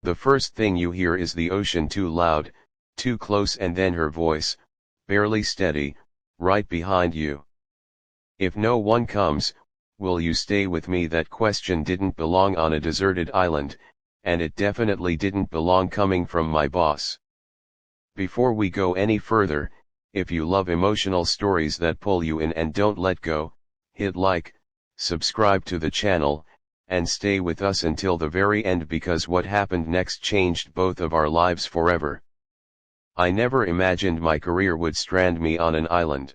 The first thing you hear is the ocean, too loud, too close, and then her voice, barely steady, right behind you. If no one comes, will you stay with me? That question didn't belong on a deserted island, and it definitely didn't belong coming from my boss. Before we go any further, if you love emotional stories that pull you in and don't let go, hit like, subscribe to the channel, and stay with us until the very end, because what happened next changed both of our lives forever. I never imagined my career would strand me on an island.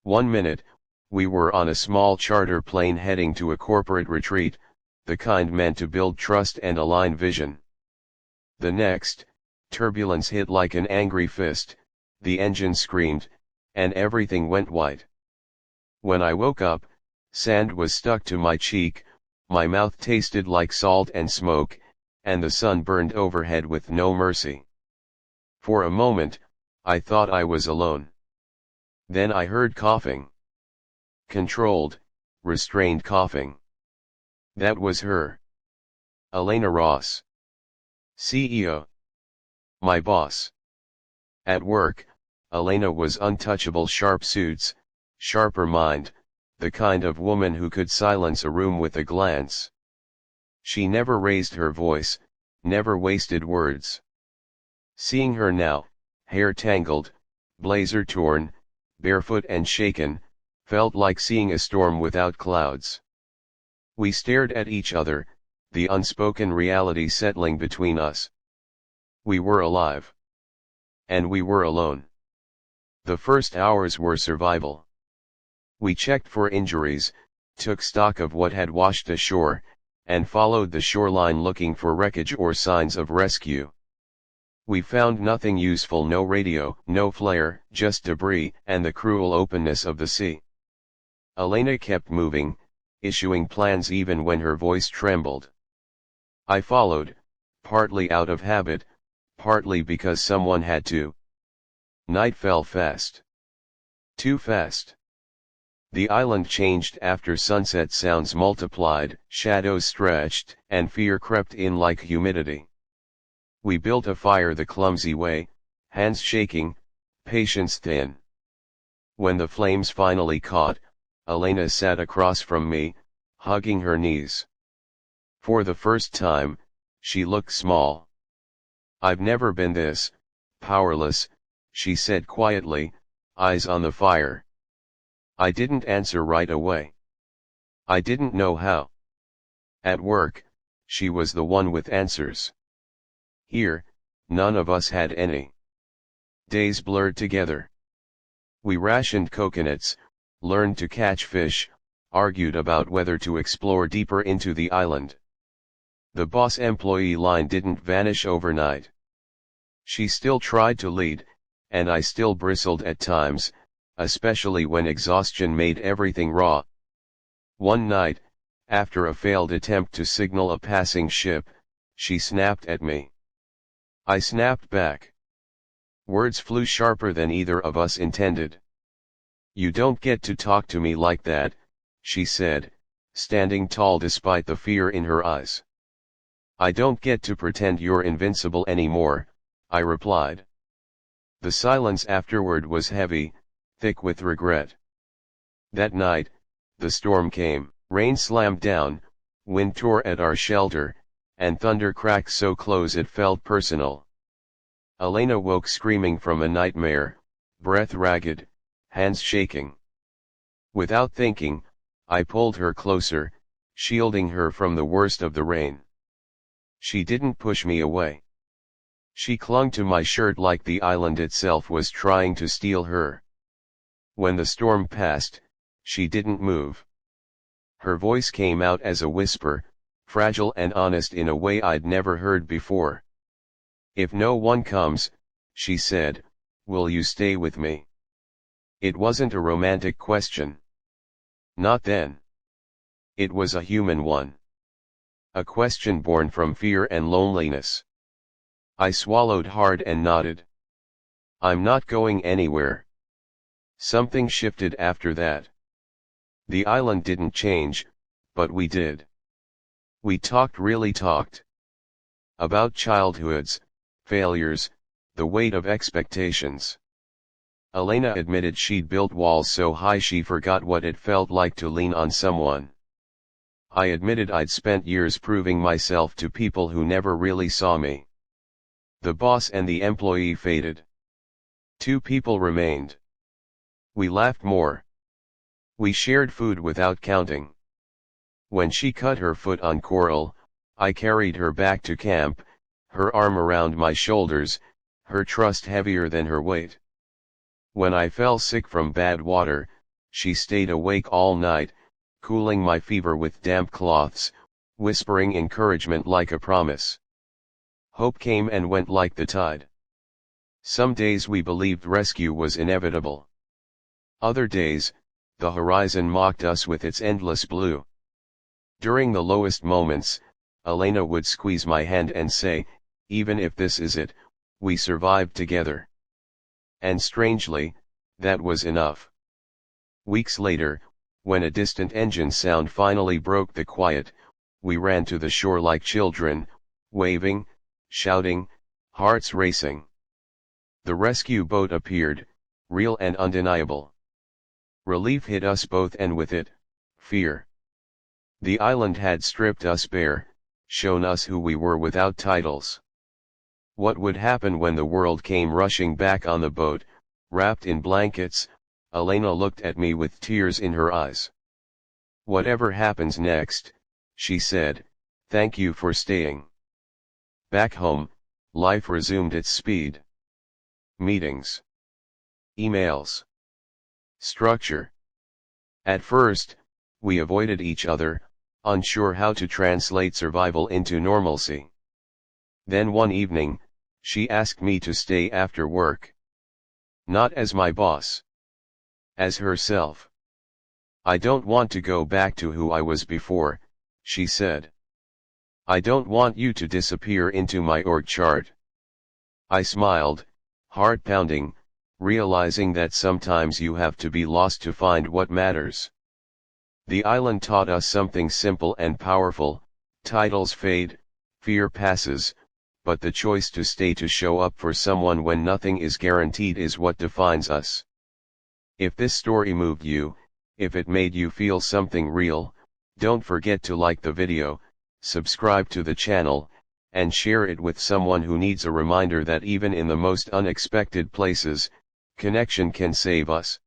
One minute, we were on a small charter plane heading to a corporate retreat, the kind meant to build trust and align vision. The next, turbulence hit like an angry fist, the engine screamed, and everything went white. When I woke up, sand was stuck to my cheek, my mouth tasted like salt and smoke, and the sun burned overhead with no mercy. For a moment, I thought I was alone. Then I heard coughing. Controlled, restrained coughing. That was her. Elena Ross. CEO. My boss. At work, Elena was untouchable. Sharp suits, sharper mind, the kind of woman who could silence a room with a glance. She never raised her voice, never wasted words. Seeing her now, hair tangled, blazer torn, barefoot and shaken, felt like seeing a storm without clouds. We stared at each other, the unspoken reality settling between us. We were alive. And we were alone. The first hours were survival. We checked for injuries, took stock of what had washed ashore, and followed the shoreline looking for wreckage or signs of rescue. We found nothing useful: no radio, no flare, just debris and the cruel openness of the sea. Elena kept moving, issuing plans even when her voice trembled. I followed, partly out of habit, partly because someone had to. Night fell fast. Too fast. The island changed after sunset. Sounds multiplied, shadows stretched, and fear crept in like humidity. We built a fire the clumsy way, hands shaking, patience thin. When the flames finally caught, Elena sat across from me, hugging her knees. For the first time, she looked small. "I've never been this powerless," she said quietly, eyes on the fire. I didn't answer right away. I didn't know how. At work, she was the one with answers. Here, none of us had any. Days blurred together. We rationed coconuts, learned to catch fish, argued about whether to explore deeper into the island. The boss-employee line didn't vanish overnight. She still tried to lead, and I still bristled at times, especially when exhaustion made everything raw. One night, after a failed attempt to signal a passing ship, she snapped at me. I snapped back. Words flew sharper than either of us intended. "You don't get to talk to me like that," she said, standing tall despite the fear in her eyes. "I don't get to pretend you're invincible anymore," I replied. The silence afterward was heavy, thick with regret. That night, the storm came. Rain slammed down, wind tore at our shelter, and thunder cracked so close it felt personal. Elena woke screaming from a nightmare, breath ragged, hands shaking. Without thinking, I pulled her closer, shielding her from the worst of the rain. She didn't push me away. She clung to my shirt like the island itself was trying to steal her. When the storm passed, she didn't move. Her voice came out as a whisper, fragile and honest in a way I'd never heard before. "If no one comes," she said, "will you stay with me?" It wasn't a romantic question. Not then. It was a human one. A question born from fear and loneliness. I swallowed hard and nodded. "I'm not going anywhere." Something shifted after that. The island didn't change, but we did. We talked, really talked. About childhoods, failures, the weight of expectations. Elena admitted she'd built walls so high she forgot what it felt like to lean on someone. I admitted I'd spent years proving myself to people who never really saw me. The boss and the employee faded. 2 people remained. We laughed more. We shared food without counting. When she cut her foot on coral, I carried her back to camp, her arm around my shoulders, her trust heavier than her weight. When I fell sick from bad water, she stayed awake all night, cooling my fever with damp cloths, whispering encouragement like a promise. Hope came and went like the tide. Some days we believed rescue was inevitable. Other days, the horizon mocked us with its endless blue. During the lowest moments, Elena would squeeze my hand and say, "Even if this is it, we survived together." And strangely, that was enough. Weeks later, when a distant engine sound finally broke the quiet, we ran to the shore like children, waving, shouting, hearts racing. The rescue boat appeared, real and undeniable. Relief hit us both, and with it, fear. The island had stripped us bare, shown us who we were without titles. What would happen when the world came rushing back on the boat, wrapped in blankets? Elena looked at me with tears in her eyes. "Whatever happens next," she said, "thank you for staying." Back home, life resumed its speed. Meetings. Emails. Structure. At first, we avoided each other, unsure how to translate survival into normalcy. Then one evening, she asked me to stay after work. Not as my boss. As herself. "I don't want to go back to who I was before," she said. "I don't want you to disappear into my org chart." I smiled, heart pounding, realizing that sometimes you have to be lost to find what matters. The island taught us something simple and powerful: titles fade, fear passes, but the choice to stay, to show up for someone when nothing is guaranteed, is what defines us. If this story moved you, if it made you feel something real, don't forget to like the video, subscribe to the channel, and share it with someone who needs a reminder that even in the most unexpected places, connection can save us.